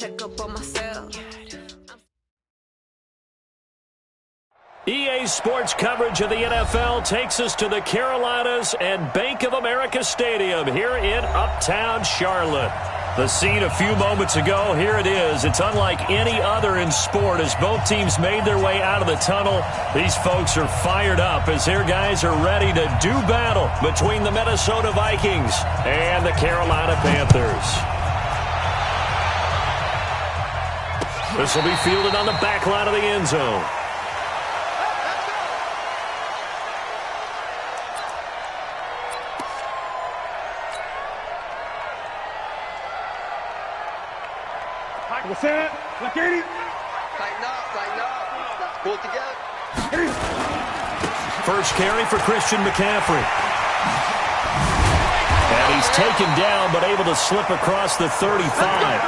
check up on myself. EA Sports coverage of the NFL takes us to the Carolinas and Bank of America Stadium here in Uptown Charlotte. The scene a few moments ago, here it is. It's unlike any other in sport as both teams made their way out of the tunnel. These folks are fired up as their guys are ready to do battle between the Minnesota Vikings and the Carolina Panthers. This will be fielded on the back line of the end zone. Tighten up. Pull it together. First carry for Christian McCaffrey. And he's taken down but able to slip across the 35.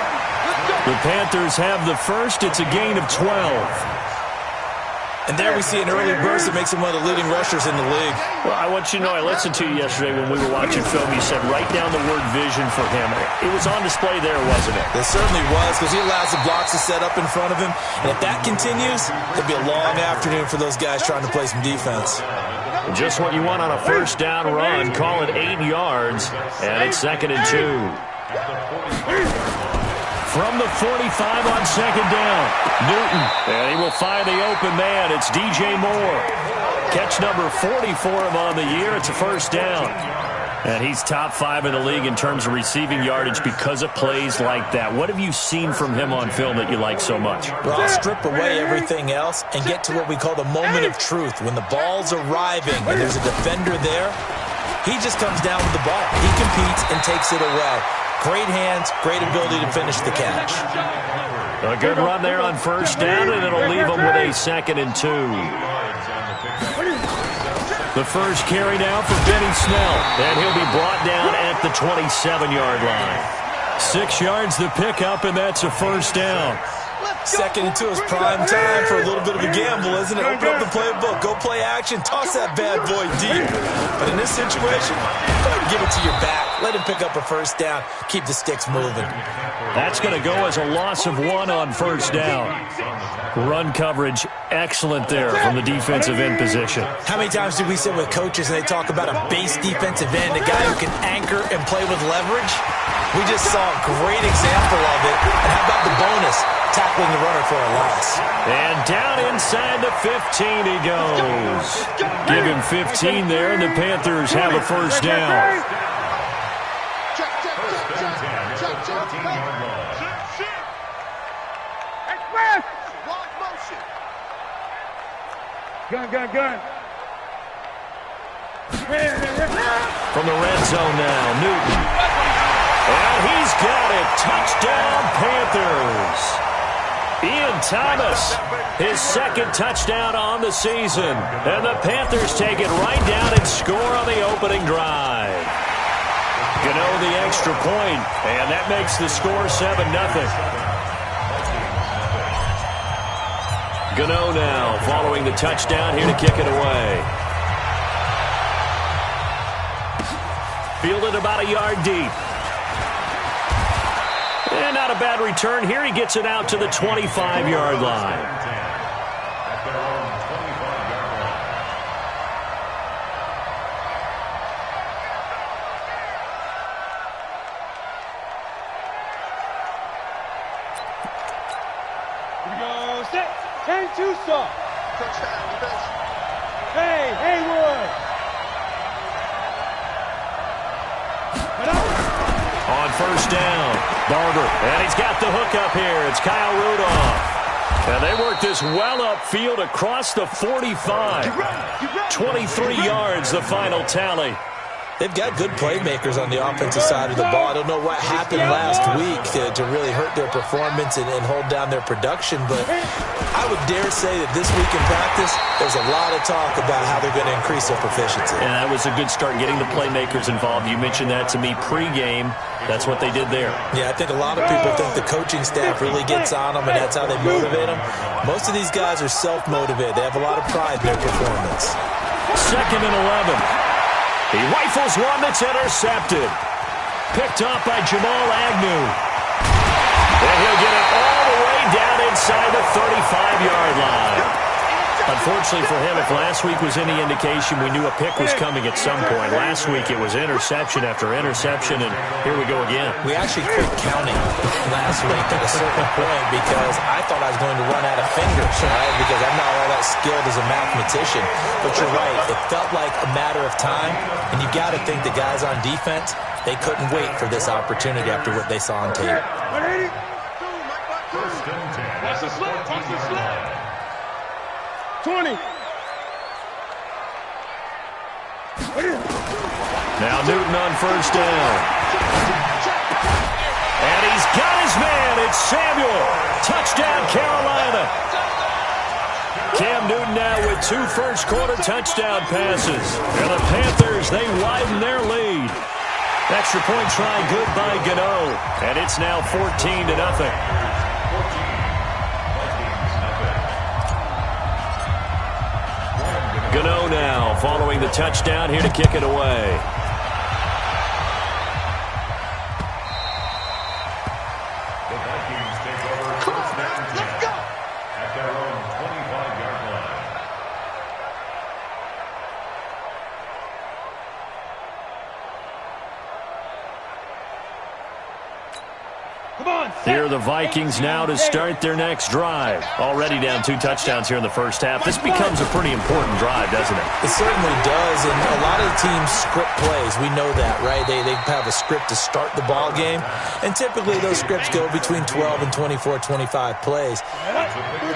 The Panthers have the first. It's a gain of 12. And there we see an early burst that makes him one of the leading rushers in the league. Well, I want you to know, I listened to you yesterday when we were watching film. You said write down the word vision for him. It was on display there, wasn't it? It certainly was, because he allows the blocks to set up in front of him. And if that continues, it'll be a long afternoon for those guys trying to play some defense. Just what you want on a first down run. Call it 8 yards, and it's 2nd and 2. From the 45 on 2nd down, Newton, and he will find the open man. It's DJ Moore. Catch number 40 for him on the year. It's a first down. And he's top 5 in the league in terms of receiving yardage because of plays like that. What have you seen from him on film that you like so much? Well, I'll strip away everything else and get to what we call the moment of truth. When the ball's arriving and there's a defender there, he just comes down with the ball. He competes and takes it away. Great hands, great ability to finish the catch. A good run there on first down, and it'll leave him with a 2nd and 2. The first carry now for Benny Snell, and he'll be brought down at the 27-yard line. 6 yards the pickup, and that's a first down. 2nd and 2 is prime time for a little bit of a gamble, isn't it? Open up the playbook, go play action, toss that bad boy deep. But in this situation, go ahead and give it to your back. Let him pick up a first down. Keep the sticks moving. That's going to go as a loss of 1 on first down. Run coverage, excellent there from the defensive end position. How many times do we sit with coaches and they talk about a base defensive end, a guy who can anchor and play with leverage? We just saw a great example of it. And how about the bonus? Tackling the runner for a loss. And down inside the 15 he goes. Give him 15 there, and the Panthers have a first down. Gun. From the red zone now, Newton. And he's got it. Touchdown, Panthers. Ian Thomas, his 2nd touchdown on the season. And the Panthers take it right down and score on the opening drive. Gano the extra point, and that makes the score 7-0. Gano now following the touchdown here to kick it away. Fielded about a yard deep. And not a bad return here. He gets it out to the 25-yard line. Here we go. Set. And 2 stop. Hey, Haywood. On first down, Barber, and he's got the hook up here. It's Kyle Rudolph. And they work this well upfield across the 45. 23 yards, the final tally. They've got good playmakers on the offensive side of the ball. I don't know what happened last week to really hurt their performance and hold down their production, but I would dare say that this week in practice, there's a lot of talk about how they're going to increase their proficiency. And that was a good start, getting the playmakers involved. You mentioned that to me pregame. That's what they did there. Yeah, I think a lot of people think the coaching staff really gets on them, and that's how they motivate them. Most of these guys are self-motivated. They have a lot of pride in their performance. 2nd and 11. He rifles one that's intercepted. Picked off by Jamal Agnew. And he'll get it inside the 35-yard line. Unfortunately for him, if last week was any indication, we knew a pick was coming at some point. Last week it was interception after interception, and here we go again. We actually quit counting last week at a certain point because I thought I was going to run out of fingers, right? Because I'm not all that skilled as a mathematician. But you're right. It felt like a matter of time, and you got to think the guys on defense, they couldn't wait for this opportunity after what they saw on tape. Watch the slip. Watch the slip. 20. Now Newton on first down. And he's got his man. It's Samuel. Touchdown, Carolina. Cam Newton now with 2 first-quarter touchdown passes. And the Panthers, they widen their lead. Extra point try good by Gano. And it's now 14-0. Gano now following the touchdown here to kick it away. The Vikings take over first down and 10 at their own 25-yard line. Come on. Here are the Vikings now to start their next drive. Already down 2 touchdowns here in the first half. This becomes a pretty important drive, doesn't it? It certainly does, and a lot of the teams script plays. We know that, right? They have a script to start the ball game, and typically those scripts go between 12 and 24, 25 plays.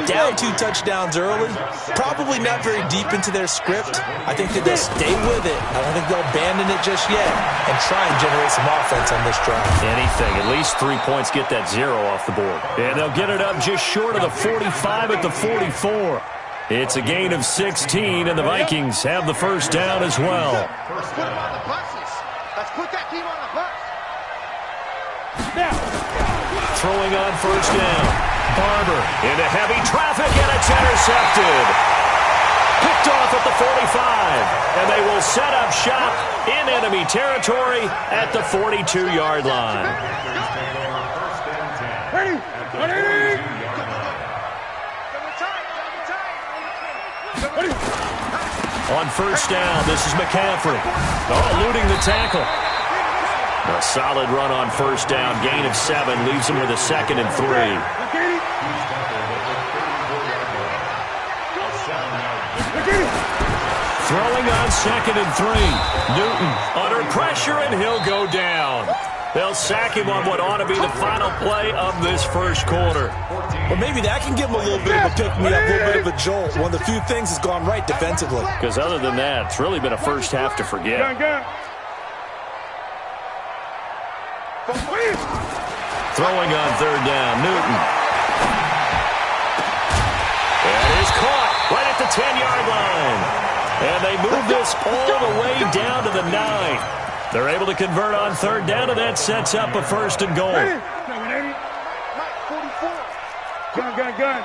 Down 2 touchdowns early, probably not very deep into their script. I think that they'll stay with it. I don't think they'll abandon it just yet and try and generate some offense on this drive. Anything, at least 3 points, get that 0 off the board. And they'll get it up just short of the 45 at the 44. It's a gain of 16, and the Vikings have the first down as well. Let's put them on the buses. Let's put that team on the bus. Now. Throwing on first down. Barber into heavy traffic, and it's intercepted. Picked off at the 45, and they will set up shop in enemy territory at the 42-yard line. Ready. On first down, this is McCaffrey. Oh, eluding the tackle. A solid run on first down. Gain of 7 leaves him with a 2nd and 3. Throwing on 2nd and 3. Newton under pressure, and he'll go down. They'll sack him on what ought to be the final play of this first quarter. Well, maybe that can give him a little bit of a pick-me-up, a little bit of a jolt. One of the few things that's gone right defensively. Because other than that, it's really been a first half to forget. Throwing on third down, Newton. That is caught right at the 10-yard line. And they move this all the way down to the 9. They're able to convert on third down, and that sets up a 1st and goal. Gun.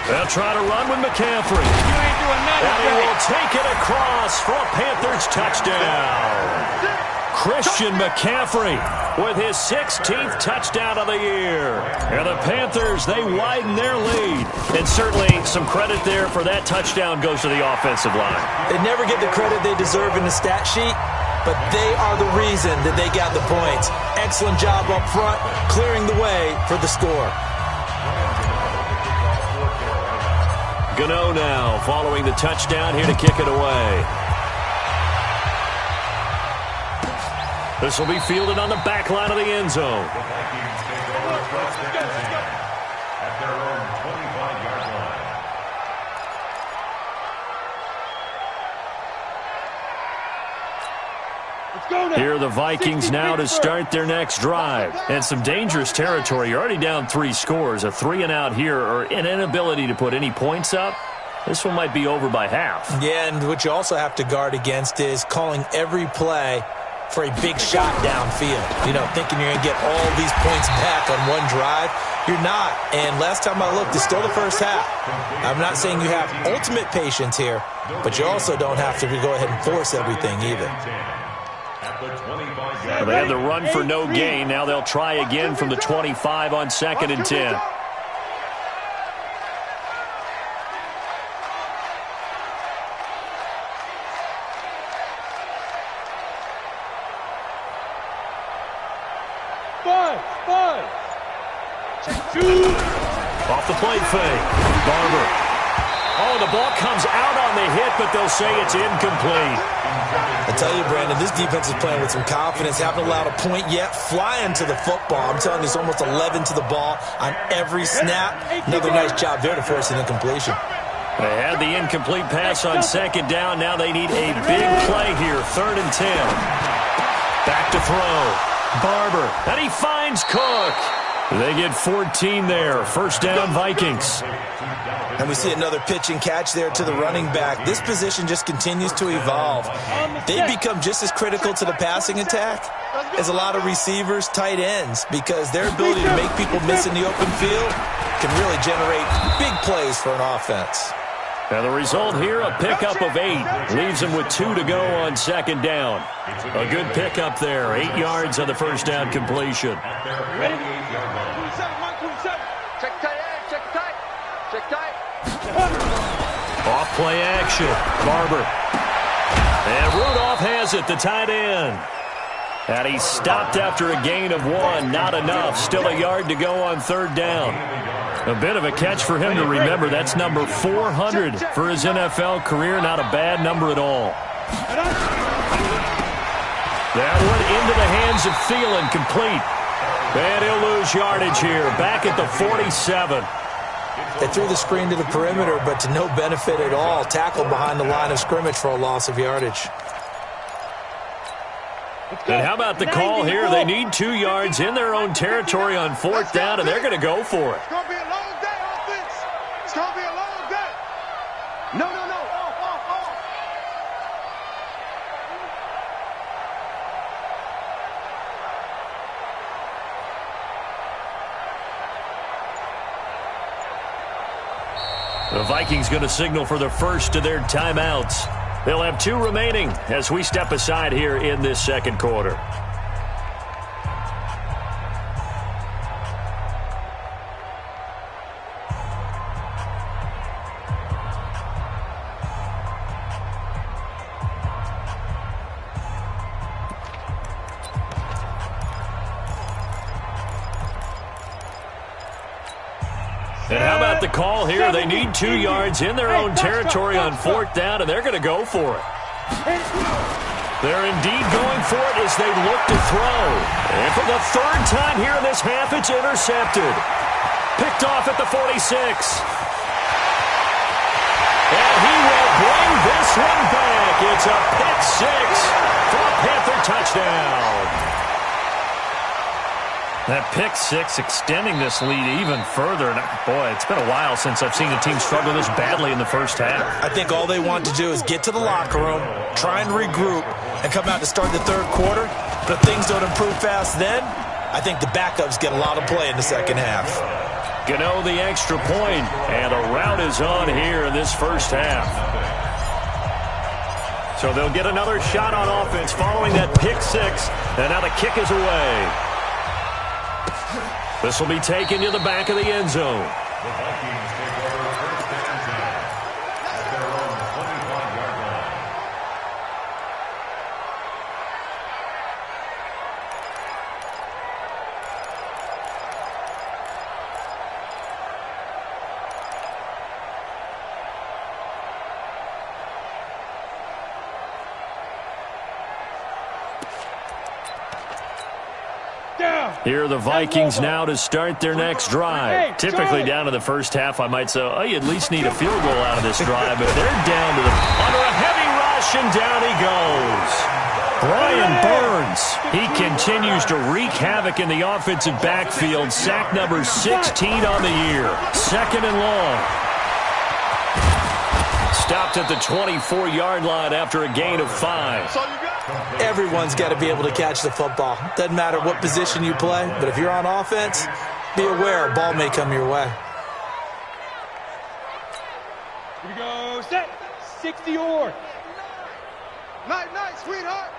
They'll try to run with McCaffrey. And he will take it across for a Panthers touchdown. Christian McCaffrey with his 16th touchdown of the year. And the Panthers, they widen their lead. And certainly some credit there for that touchdown goes to the offensive line. They never get the credit they deserve in the stat sheet, but they are the reason that they got the points. Excellent job up front, clearing the way for the score. Gano now following the touchdown here to kick it away. This will be fielded on the back line of the end zone. The Vikings take over first down and 10 at their own 25-yard line. Let's go now. Here are the Vikings now to start their next drive. And some dangerous territory. You're already down 3 scores. A 3-and-out here, or an inability to put any points up. This one might be over by half. Yeah, and what you also have to guard against is calling every play for a big shot downfield. You know, thinking you're going to get all these points back on one drive. You're not. And last time I looked, it's still the first half. I'm not saying you have ultimate patience here, but you also don't have to go ahead and force everything either. At the 25-yard Well, they had the run for no gain. Now they'll try again from the 25 on 2nd and 10. Off the plate fake. Barber. Oh, the ball comes out on the hit, but they'll say it's incomplete. I tell you, Brandon, this defense is playing with some confidence. Haven't allowed a point yet. Flying to the football. I'm telling you, it's almost 11 to the ball on every snap. Another nice job there to force an incompletion. They had the incomplete pass on 2nd down. Now they need a big play here. 3rd and 10. Back to throw. Barber. And he finds Cook. They get 14 there. 1st down, Vikings. And we see another pitch and catch there to the running back. This position just continues to evolve. They become just as critical to the passing attack as a lot of receivers, tight ends, because their ability to make people miss in the open field can really generate big plays for an offense. Now the result here, a pickup of 8. Leaves them with 2 to go on 2nd down. A good pickup there. 8 yards on the 1st down completion. Ready? Check tight, check tight. Check tight. Off play action. Barber. And Rudolph has it, the tight end. And he stopped after a gain of 1. Not enough. Still a yard to go on 3rd down. A bit of a catch for him to remember. That's number 400 for his NFL career. Not a bad number at all. That one into the hands of Thielen, complete. And he'll lose yardage here. Back at the 47. They threw the screen to the perimeter, but to no benefit at all. Tackled behind the line of scrimmage for a loss of yardage. And how about the call here? They need 2 yards in their own territory on 4th down, and they're going to go for it. It's going to be a long day, offense. It's going to be a long day. No. Off. The Vikings going to signal for the first of their timeouts. They'll have 2 remaining as we step aside here in this 2nd quarter. And how about the call here? They need 2 yards in their own territory on 4th down, and they're going to go for it. They're indeed going for it as they look to throw. And for the 3rd time here in this half, it's intercepted. Picked off at the 46. And he will bring this one back. It's a pick 6 for a Panther touchdown. That pick 6 extending this lead even further. And boy, it's been a while since I've seen a team struggle this badly in the first half. I think all they want to do is get to the locker room, try and regroup, and come out to start the 3rd quarter. But if things don't improve fast then, I think the backups get a lot of play in the 2nd half. Gano the extra point, and a rout is on here in this first half. So they'll get another shot on offense following that pick 6, and now the kick is away. This will be taken to the back of the end zone. The Vikings take over 1st and 10 at their own 25-yard line. Here are the Vikings now to start their next drive. Typically down to the first half, I might say, oh, you at least need a field goal out of this drive, but they're down to the under a heavy rush, and down he goes. Brian Burns, he continues to wreak havoc in the offensive backfield. Sack number 16 on the year. 2nd and long. Stopped at the 24-yard line after a gain of 5. Everyone's got to be able to catch the football. Doesn't matter what position you play, but if you're on offense, be aware a ball may come your way. Here we go, set, 60 or. Night, sweetheart.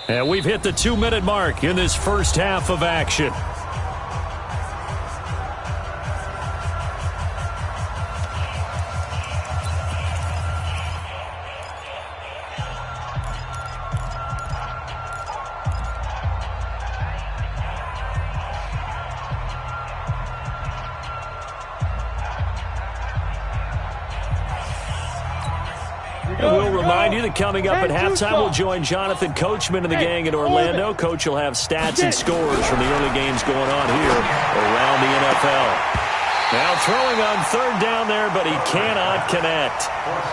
And we've hit the 2-minute mark in this first half of action. We'll remind you that coming up at halftime, we'll join Jonathan Coachman and the gang in Orlando. Coach will have stats and scores from the early games going on here around the NFL. Now throwing on third down there, but he cannot connect.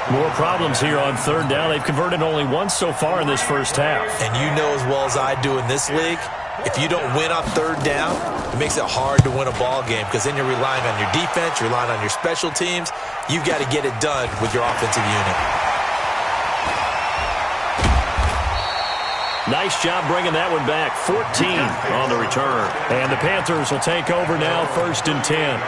More problems here on third down. They've converted only once so far in this first half. And you know as well as I do in this league, if you don't win on third down, it makes it hard to win a ball game because then you're relying on your defense, you're relying on your special teams. You've got to get it done with your offensive unit. Nice job bringing that one back. 14 on the return. And the Panthers will take over now, 1st and 10.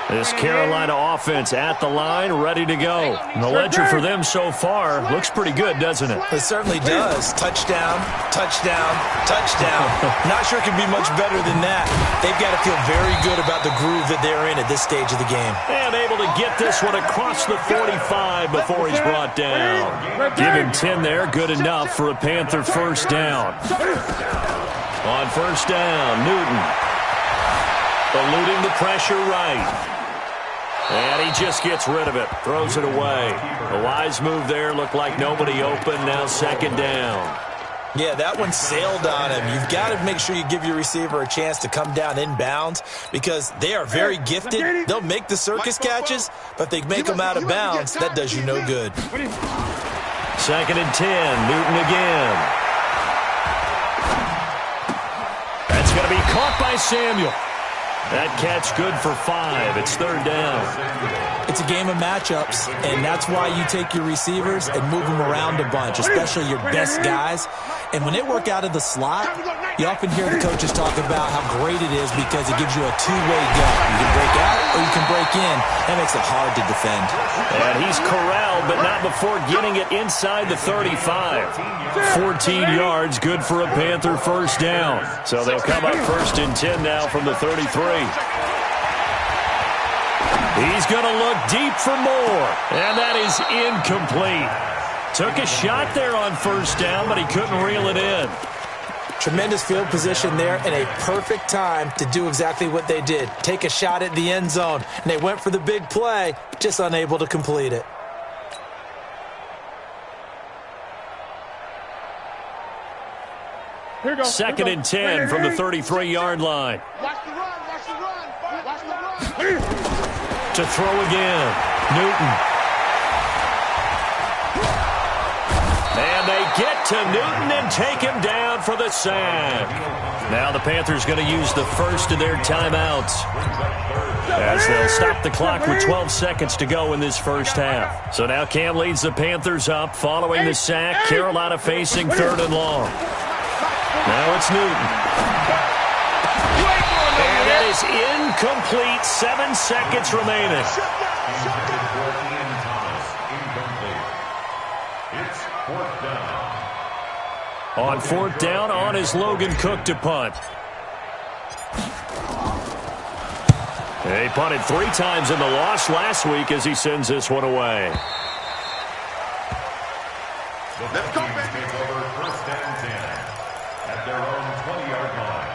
This Carolina offense at the line, ready to go. And the ledger for them so far looks pretty good, doesn't it? It certainly does. Touchdown, touchdown, touchdown. Not sure it can be much better than that. They've got to feel very good about the groove that they're in at this stage of the game. And able to get this one across the 45 before he's brought down. Give him 10 there, good enough for a Panther first down. On first down, Newton. Eluding the pressure right. And he just gets rid of it. Throws it away. A wise move there. Looked like nobody open. Now 2nd down. Yeah, that one sailed on him. You've got to make sure you give your receiver a chance to come down inbounds because they are very gifted. They'll make the circus catches, but if they make them out of bounds, that does you no good. 2nd and 10. Newton again. That's going to be caught by Samuel. That catch good for 5. It's 3rd down. It's a game of matchups, and that's why you take your receivers and move them around a bunch, especially your best guys. And when they work out of the slot, you often hear the coaches talk about how great it is because it gives you a two-way go. You can break out or you can break in. That makes it hard to defend. And he's corralled, but not before getting it inside the 35. 14 yards, good for a Panther first down. So they'll come up 1st and 10 now from the 33. He's going to look deep for more, and that is incomplete. Took a shot there on first down, but he couldn't reel it in. Tremendous field position there and a perfect time to do exactly what they did. Take a shot at the end zone, and they went for the big play, just unable to complete it. Here we go. 2nd and 10 from the 33-yard line. Watch the run, watch the run, watch the run. To throw again, Newton. And they get to Newton and take him down for the sack. Now the Panthers going to use the first of their timeouts as they'll stop the clock with 12 seconds to go in this first half. So now Cam leads the Panthers up following the sack. Carolina facing 3rd and long. Now it's Newton. And that is incomplete. 7 seconds remaining. It's 4th down. On 4th down, on is Logan Cook to punt. He punted 3 times in the loss last week as he sends this one away. The Vikings take over 1st and 10 at their own 20-yard line.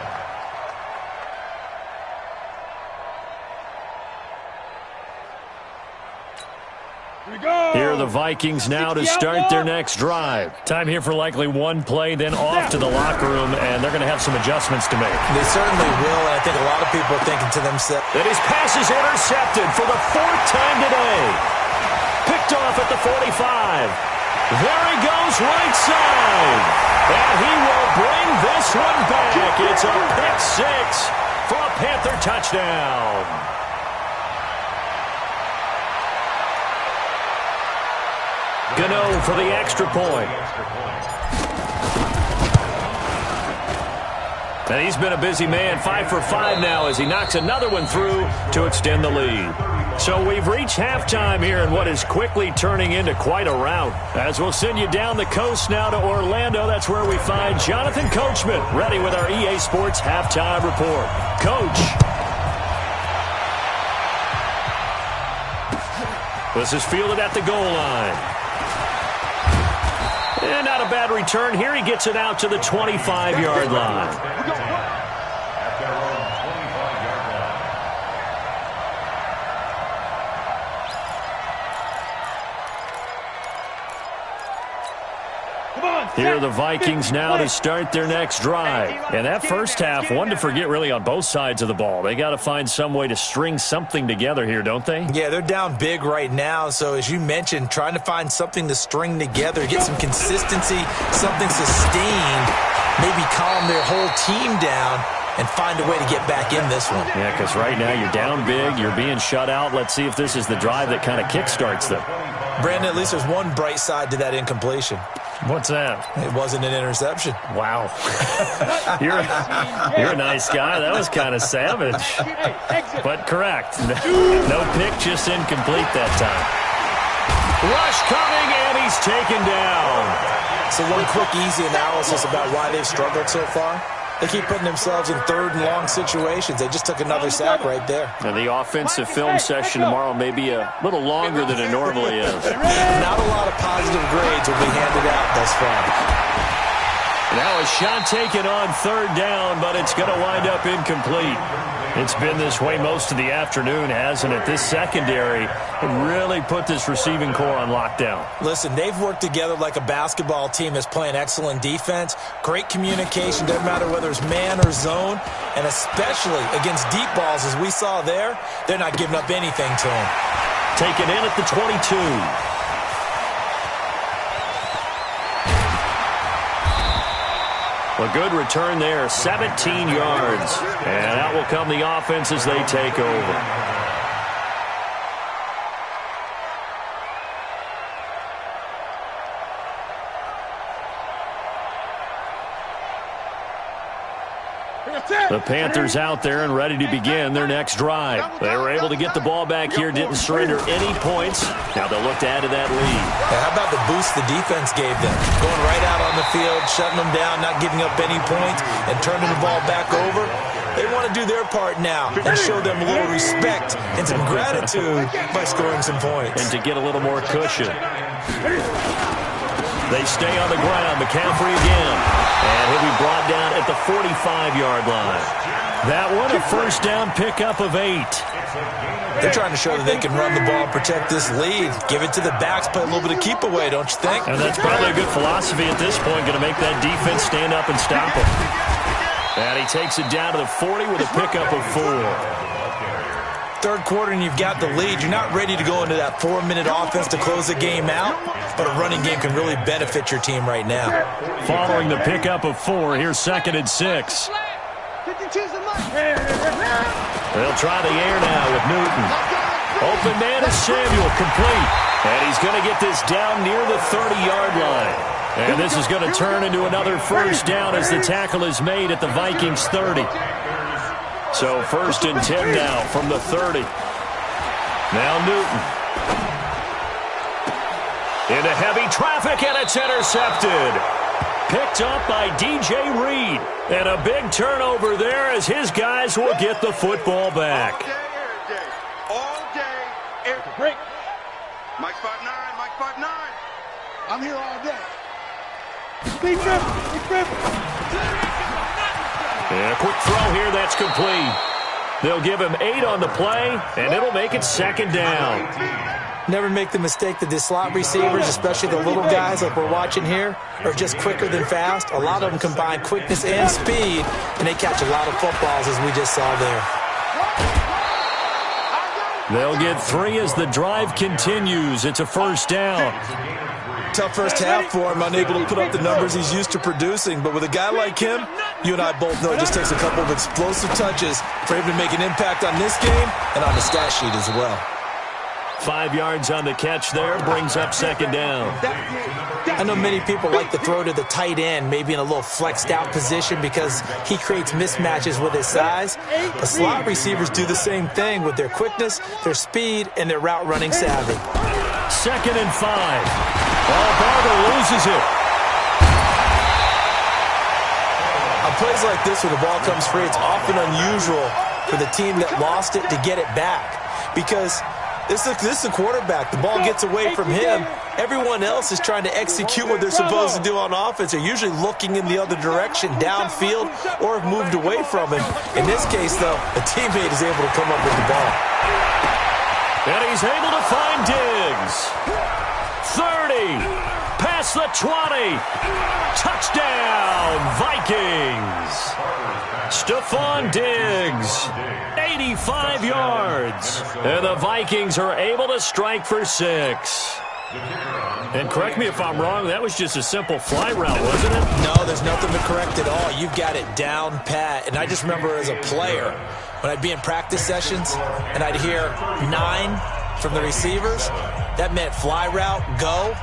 Here are the Vikings now to start their next drive. Time here for likely one play, then off to the locker room, and they're going to have some adjustments to make. They certainly will, and I think a lot of people are thinking to themselves. And his pass is intercepted for the 4th time today. Picked off at the 45. There he goes right side. And he will bring this one back. It's a pick 6 for a Panther touchdown. Gano for the extra point. And he's been a busy man. 5 for 5 now as he knocks another one through to extend the lead. So we've reached halftime here in what is quickly turning into quite a rout. As we'll send you down the coast now to Orlando, that's where we find Jonathan Coachman ready with our EA Sports Halftime Report. Coach. This is fielded at the goal line. And not a bad return here. He gets it out to the 25-yard line. Here are the Vikings now to start their next drive. And that first half, one to forget really on both sides of the ball. They got to find some way to string something together here, don't they? Yeah, they're down big right now. So as you mentioned, trying to find something to string together, get some consistency, something sustained, maybe calm their whole team down and find a way to get back in this one. Yeah, because right now you're down big, you're being shut out. Let's see if this is the drive that kind of kickstarts them. Brandon, at least there's one bright side to that incompletion. What's that? It wasn't an interception. Wow. You're a nice guy. That was kind of savage. But correct. No pick, just incomplete that time. Rush coming, and he's taken down. So one quick, easy analysis about why they've struggled so far. They keep putting themselves in third and long situations. They just took another sack right there. And the offensive film session tomorrow may be a little longer than it normally is. Not a lot of positive grades will be handed out thus far. Now a shot taken on third down, but it's going to wind up incomplete. It's been this way most of the afternoon, hasn't it? This secondary really put this receiving core on lockdown. Listen, they've worked together like a basketball team that's playing excellent defense. Great communication, doesn't matter whether it's man or zone. And especially against deep balls, as we saw there, they're not giving up anything to them. Taken in at the 22. A good return there, 17 yards. And out will come the offense as they take over. The Panthers out there and ready to begin their next drive. They were able to get the ball back here, didn't surrender any points. Now they'll look to add to that lead. How about the boost the defense gave them? Going right out on the field, shutting them down, not giving up any points, and turning the ball back over. They want to do their part now and show them a little respect and some gratitude by scoring some points. And to get a little more cushion. They stay on the ground. McCaffrey again. And he'll be brought down at the 45-yard line. That one, a first down pickup of 8. They're trying to show that they can run the ball, protect this lead, give it to the backs, play a little bit of keep away, don't you think? And that's probably a good philosophy at this point, going to make that defense stand up and stop him. And he takes it down to the 40 with a pickup of 4. Third quarter and you've got the lead. You're not ready to go into that 4-minute offense to close the game out, but a running game can really benefit your team right now. Following the pickup of 4, here's 2nd and 6. They'll try the air now with Newton. Open man is Samuel, complete. And he's going to get this down near the 30-yard line. And this is going to turn into another first down as the tackle is made at the Vikings 30. So 1st and 10 now from the 30. Now Newton. Into heavy traffic, and it's intercepted. Picked up by DJ Reed. And a big turnover there as his guys will get the football back. All day, air day. Break. Mike 5'9", Mike 5'9". I'm here all day. Big trip, big trip. And a quick throw here, that's complete. They'll give him 8 on the play, and it'll make it 2nd down. Never make the mistake that the slot receivers, especially the little guys like we're watching here, are just quicker than fast. A lot of them combine quickness and speed, and they catch a lot of footballs as we just saw there. They'll get 3 as the drive continues. It's a first down. Tough first half for him, unable to put up the numbers he's used to producing. But with a guy like him, you and I both know it just takes a couple of explosive touches for him to make an impact on this game and on the stat sheet as well. 5 yards on the catch there, brings up second down. I know many people like to throw to the tight end, maybe in a little flexed out position because he creates mismatches with his size. But slot receivers do the same thing with their quickness, their speed, and their route running savvy. 2nd and 5. Barber loses it. On plays like this, when the ball comes free, it's often unusual for the team that lost it to get it back because this is a quarterback. The ball gets away from him. Everyone else is trying to execute what they're supposed to do on offense. They're usually looking in the other direction, downfield, or have moved away from him. In this case, though, a teammate is able to come up with the ball. And he's able to find Diggs. 30. Past the 20. Touchdown, Vikings. Stephon Diggs. 85 yards. And the Vikings are able to strike for 6. And correct me if I'm wrong, that was just a simple fly route, wasn't it? No, there's nothing to correct at all. You've got it down pat. And I just remember as a player, when I'd be in practice sessions and I'd hear 9 from the receivers, that meant fly route, go.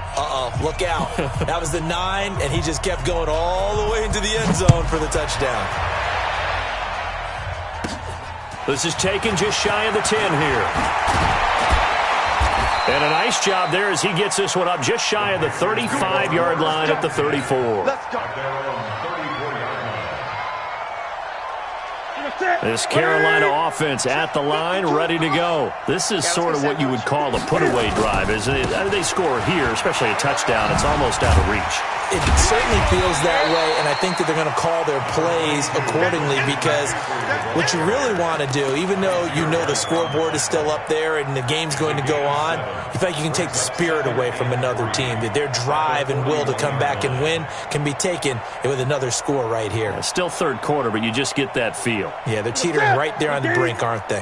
Look out. That was the 9, and he just kept going all the way into the end zone for the touchdown. This is taken just shy of the 10 here. And a nice job there as he gets this one up just shy of the 35-yard line at the 34. Let's go. This Carolina offense at the line, ready to go. This is sort of what you would call a put-away drive, isn't it? They score here, especially a touchdown. It's almost out of reach. It certainly feels that way, and I think that they're going to call their plays accordingly because what you really want to do, even though you know the scoreboard is still up there and the game's going to go on, you think you can take the spirit away from another team, that their drive and will to come back and win can be taken with another score right here. It's still third quarter, but you just get that feel. Yeah, they're teetering right there on the brink, aren't they?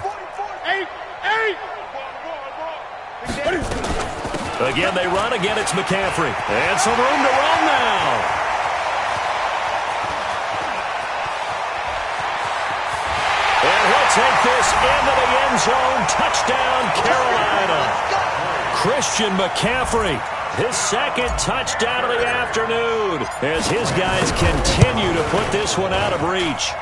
Again, they run. Again, it's McCaffrey. And some room to run now. And he'll take this into the end zone. Touchdown, Carolina. Christian McCaffrey, his second touchdown of the afternoon as his guys continue to put this one out of reach.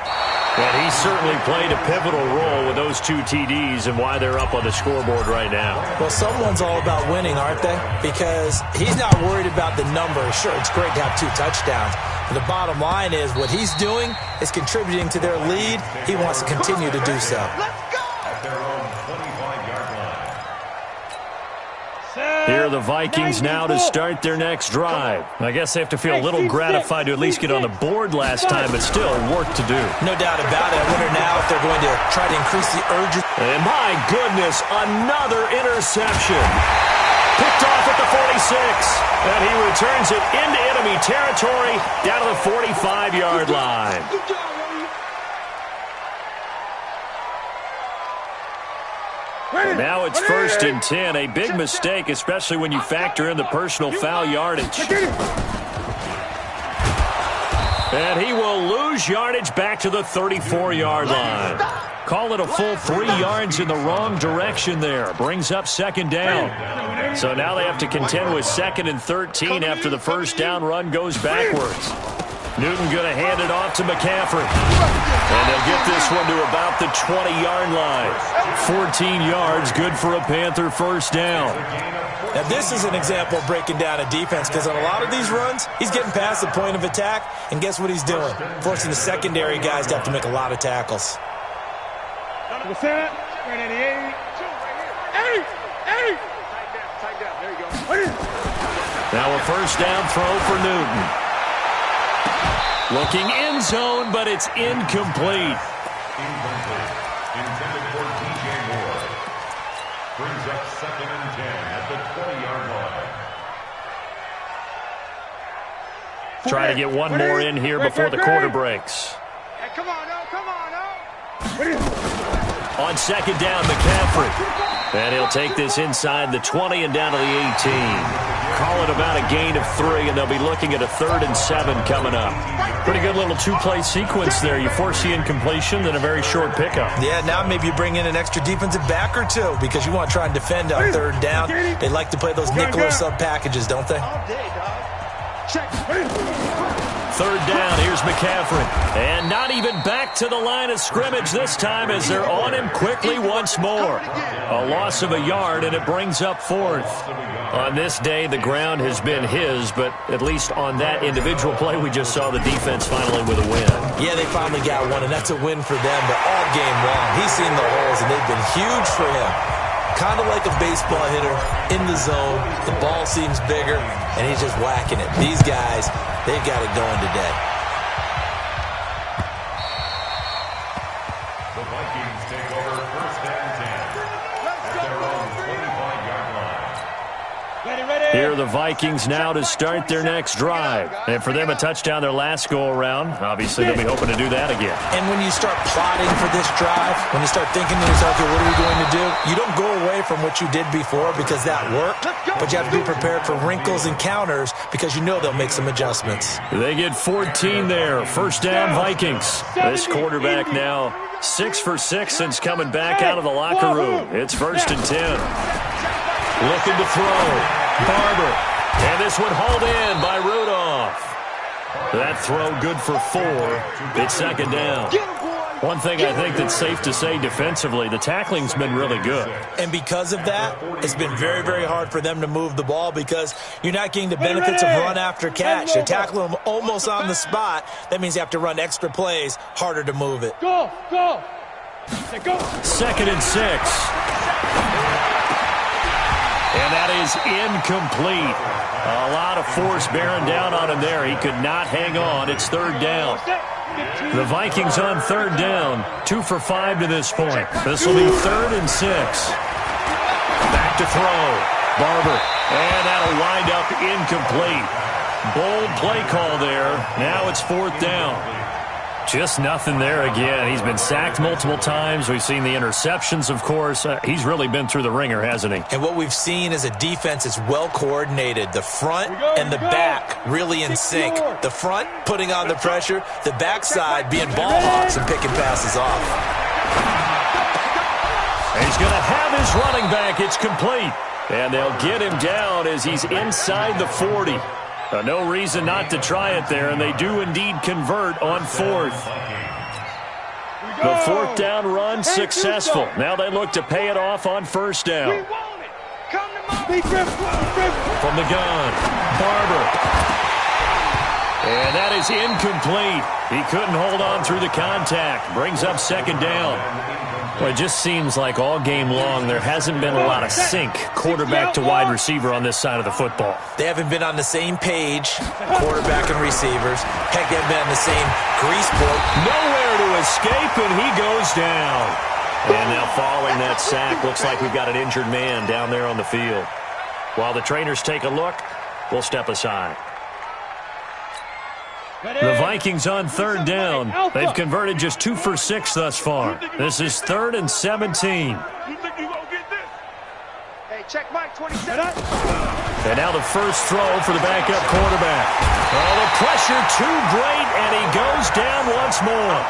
And he certainly played a pivotal role with those 2 TDs and why they're up on the scoreboard right now. Well, someone's all about winning, aren't they? Because he's not worried about the numbers. Sure, it's great to have 2 touchdowns. But the bottom line is what he's doing is contributing to their lead. He wants to continue to do so. Here are the Vikings now to start their next drive. I guess they have to feel a little gratified to at least get on the board last time, but still work to do. No doubt about it. I wonder now if they're going to try to increase the urgency. And my goodness, another interception. Picked off at the 46. And he returns it into enemy territory down to the 45-yard line. Now it's 1st and 10. A big mistake, especially when you factor in the personal foul yardage. And he will lose yardage back to the 34-yard line. Call it a full 3 yards in the wrong direction there. Brings up second down. So now they have to contend with 2nd and 13 after the first down run goes backwards. Newton going to hand it off to McCaffrey. And they'll get this one to about the 20-yard line. 14 yards, good for a Panther first down. Now, this is an example of breaking down a defense because on a lot of these runs, he's getting past the point of attack, and guess what he's doing? Forcing the secondary guys to have to make a lot of tackles. Now a first down throw for Newton. Looking end zone, but it's incomplete. Incomplete. Intended for DJ Moore. Brings up 2nd and 10 at the 20-yard line. Try to get one more in here before the quarter breaks. Hey, come on, no, come on, no. On second down, McCaffrey. And he'll take this inside the 20 and down to the 18. call it about a gain of 3, and they'll be looking at a 3rd and 7 coming up. Pretty good little two-play sequence there. You force the incompletion, then a very short pickup. Yeah, now maybe you bring in an extra defensive back or two because you want to try and defend on 3rd down. They like to play those nickel or sub packages, don't they? All day, dog. Check. 3rd down, here's McCaffrey. And not even back to the line of scrimmage this time as they're on him quickly once more. A loss of a yard, and it brings up 4th. On this day, the ground has been his, but at least on that individual play, we just saw the defense finally with a win. Yeah, they finally got one, and that's a win for them, but all game long, he's seen the holes, and they've been huge for him. Kind of like a baseball hitter in the zone. The ball seems bigger, and he's just whacking it. These guys, they've got it going today. The Vikings take over 1st and 10 at their own 25-yard line. Here are the Vikings now to start their next drive. And for them, a touchdown their last go-around. Obviously, they'll be hoping to do that again. And when you start plotting for this drive, when you start thinking to yourself, okay, what are we going to do? You don't go away from what you did before because that worked, but you have to be prepared for wrinkles and counters because you know they'll make some adjustments. They get 14 there. 1st down, Vikings. This quarterback now 6 for 6 since coming back out of the locker room. It's 1st and 10. Looking to throw. Barber. And this one hauled in by Rudolph. That throw good for 4. It's 2nd down. One thing I think that's safe to say defensively, the tackling's been really good. And because of that, it's been very, very hard for them to move the ball because you're not getting the benefits of run after catch. You tackle them almost on the spot. That means you have to run extra plays, harder to move it. Go. 2nd and 6. And that is incomplete. A lot of force bearing down on him there. He could not hang on. It's 3rd down. The Vikings on 3rd down. 2 for 5 to this point. This will be 3rd and 6. Back to throw. Barber. And that'll wind up incomplete. Bold play call there. Now it's 4th down. Just nothing there again. He's been sacked multiple times. We've seen the interceptions, of course. He's really been through the ringer, hasn't he? And what we've seen is a defense that's well coordinated. The front and the back really in sync. The front putting on the pressure. The backside being ball hawks and picking passes off. He's going to have his running back. It's complete. And they'll get him down as he's inside the 40. No reason not to try it there, and they do indeed convert on 4th. The 4th down run successful. Now they look to pay it off on 1st down. From the gun, Barber. And that is incomplete. He couldn't hold on through the contact. Brings up 2nd down. Well, it just seems like all game long there hasn't been a lot of sync quarterback to wide receiver on this side of the football. They haven't been on the same page, quarterback and receivers. Heck, they haven't been on the same grease boat. Nowhere to escape, and he goes down. And now following that sack, looks like we've got an injured man down there on the field. While the trainers take a look, we'll step aside. The Vikings on 3rd down. They've converted just 2 for 6 thus far. This is 3rd and 17. Hey, check Mike, 27. And now the first throw for the backup quarterback. Oh, the pressure too great, and he goes down once more.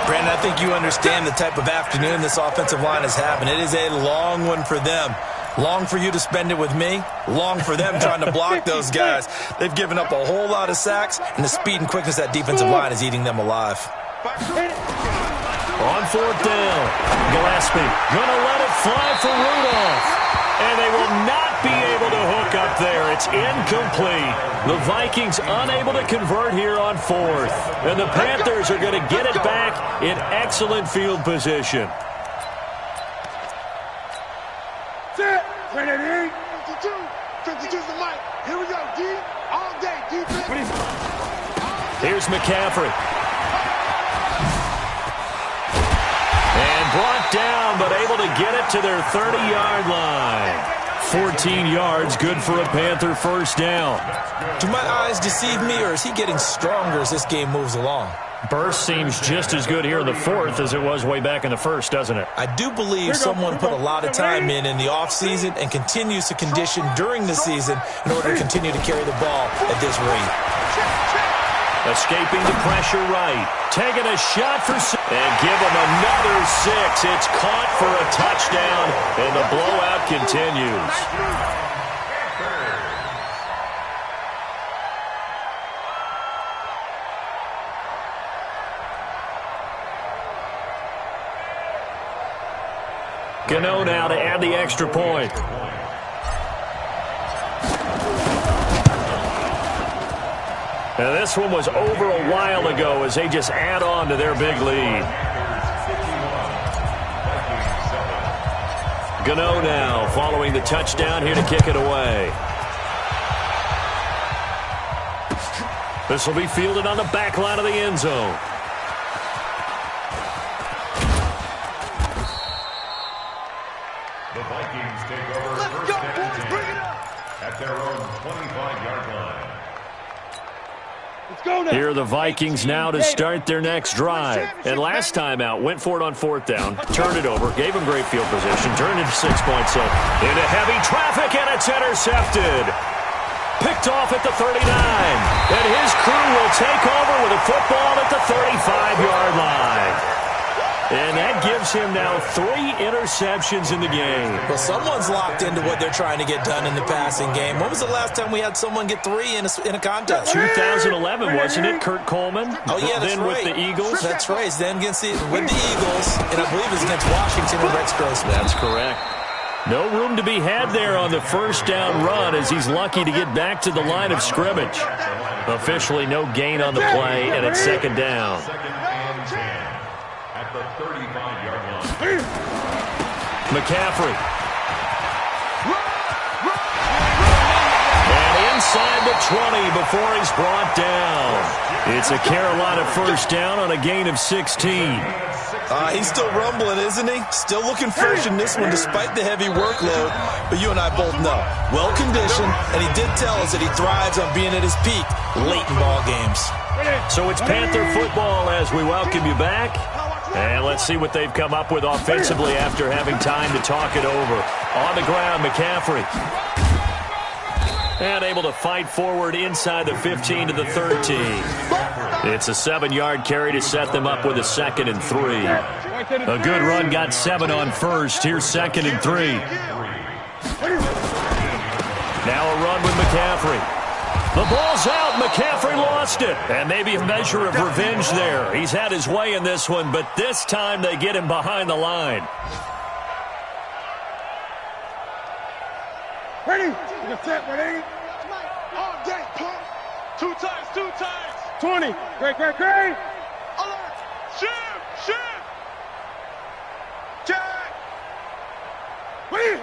Brandon, I think you understand the type of afternoon this offensive line is having. It is a long one for them. Long for you to spend it with me. Long for them trying to block those guys. They've given up a whole lot of sacks, and the speed and quickness of that defensive line is eating them alive. On 4th down, Gillespie going to let it fly for Rudolph. And they will not be able to hook up there. It's incomplete. The Vikings unable to convert here on 4th. And the Panthers are going to get it back in excellent field position. Set. Ready, 52. 52's the mic. Here we go, D. All day, defense. Here's McCaffrey. And brought down, but able to get it to their 30-yard line. 14 yards, good for a Panther 1st down. Do my eyes deceive me, or is he getting stronger as this game moves along? Burst seems just as good here in the fourth as it was way back in the first, doesn't it? I do believe someone put a lot of time in the offseason and continues to condition during the season in order to continue to carry the ball at this rate. Escaping the pressure right. Taking a shot for six. And give him another 6. It's caught for a touchdown, and the blowout continues. Gano now to add the extra point. And this one was over a while ago as they just add on to their big lead. Gano now following the touchdown here to kick it away. This will be fielded on the back line of the end zone. The Vikings take over first and 10 at their own 25-yard line. Let's go now. Here are the Vikings now to start their next drive. And last time out, went for it on fourth down, turned it over, gave them great field position, turned into 6 points. So into heavy traffic, and it's intercepted. Picked off at the 39. And his crew will take over with a football at the 35-yard line. And that gives him now 3 interceptions in the game. Well, someone's locked into what they're trying to get done in the passing game. When was the last time we had someone get 3 in a contest? 2011, wasn't it? Kurt Coleman? Oh, yeah, that's then right. with the Eagles? That's right. Then with the Eagles, and I believe it was against Washington and Rex Grossman. That's correct. No room to be had there on the first down run as he's lucky to get back to the line of scrimmage. Officially no gain on the play, and it's second down. Second and 10 at the 35-yard line. McCaffrey. And inside the 20 before he's brought down. It's a Carolina first down on a gain of 16. He's still rumbling, isn't he? Still looking fresh in this one despite the heavy workload. But you and I both know, well-conditioned, and he did tell us that he thrives on being at his peak late in ball games. So it's Panther football as we welcome you back. And let's see what they've come up with offensively after having time to talk it over. On the ground, McCaffrey. And able to fight forward inside the 15 to the 13. It's a 7-yard carry to set them up with a 2nd and 3. A good run got 7 on first. Here's 2nd and 3. Now a run with McCaffrey. The ball's out. McCaffrey lost it. And maybe a measure of revenge there. He's had his way in this one, but this time they get him behind the line. Ready? You set, ready? All day, pump. 2 times, 2 times. 20. Great. Alert. Shoot. Jack. Wait.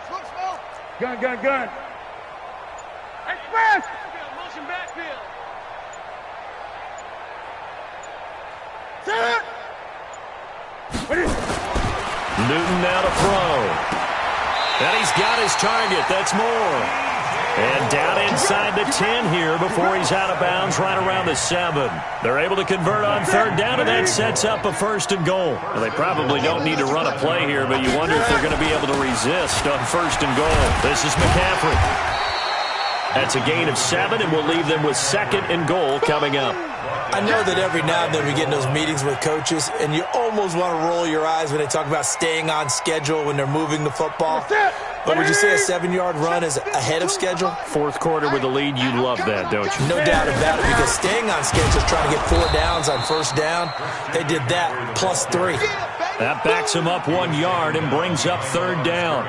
Slow. Gun. Express. Motion backfield. Set it. Ready. Newton now to throw. And he's got his target. That's more. And down inside the 10 here before he's out of bounds right around the 7. They're able to convert on third down, and that sets up a 1st and goal. Well, they probably don't need to run a play here, but you wonder if they're going to be able to resist on 1st and goal. This is McCaffrey. That's a gain of 7, and we'll leave them with 2nd and goal coming up. I know that every now and then we get in those meetings with coaches, and you almost want to roll your eyes when they talk about staying on schedule when they're moving the football. But would you say a 7-yard run is ahead of schedule? Fourth quarter with the lead, you love that, don't you? No doubt about it, because staying on schedule is trying to get 4 downs on first down. They did that plus 3. That backs them up 1 yard and brings up third down.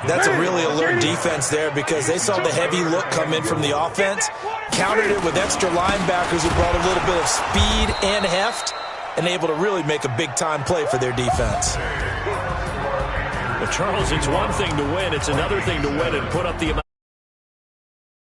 That's a really alert defense there because they saw the heavy look come in from the offense, countered it with extra linebackers who brought a little bit of speed and heft, and able to really make a big-time play for their defense. But, Charles, it's one thing to win. It's another thing to win and put up the amount.